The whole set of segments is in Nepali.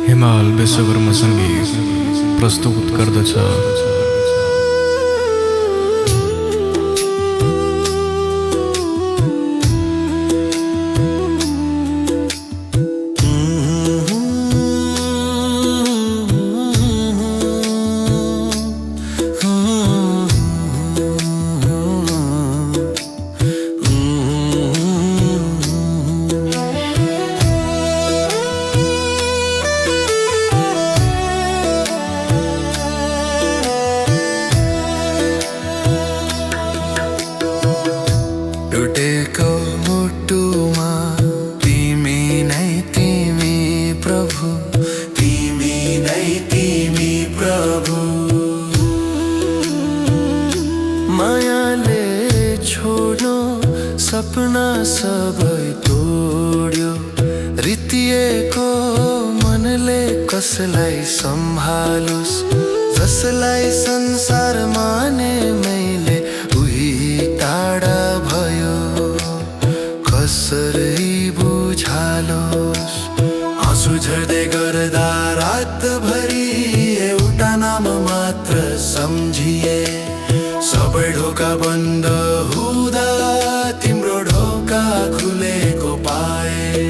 हिमाल विश्वकर्मा सङ्गीत प्रस्तुत गर्दछ। टुटेको मुटुमा तिमी नै तिमी प्रभु, तिमी नै तिमी प्रभु। मायाले छोड्यो सपना सबै तोड्यो, रितिएको मनले कसलाई सम्हालोस्, जसलाई संसार माने मैले उही टाढा भयो, कसरी बुझालोस्। आँसु झर्दै गर्दा रातभरि एउटा नाम मात्र सम्झिए, सबै ढोका बन्द हुँदा तिम्रो ढोका खुलेको पाए।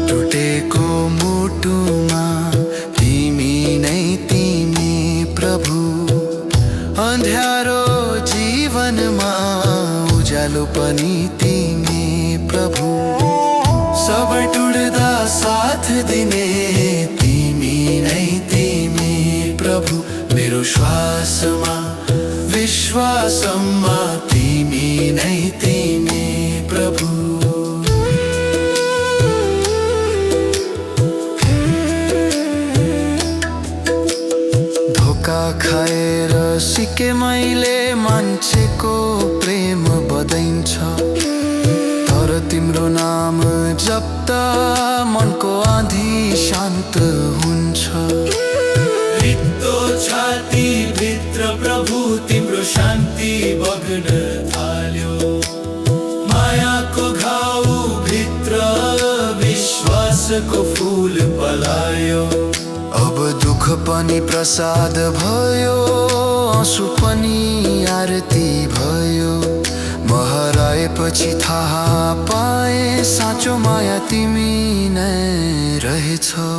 टुटेको मुटुमा तिमी नै तिमी प्रभु, अन्ध्यारो जीवनमा उज्यालो पनि तिमी प्रभु। सबै टुट्दा साथ दिने तिमी नै तिमी प्रभु, मेरो श्वासमा विश्वासमा तिमी नै तिमी प्रभु। धोका खाएर सिके मैले मान्छेको प्रेम बदैन्छ, तर तिम्रो नाम जप्दा मनको आँधी शान्त हुन्छ। रित्तो छाती भित्र प्रभु तिम्रो शान्ति बग्न थाल्यो, मायाको घाउ भित्र विश्वासको फूल पलायो। अब दुःख पनि प्रसाद भयो, आँसु पनि आरती भयो, म हराएपछि थाहा पाए साँचो माया तिमी नै रहेछौ।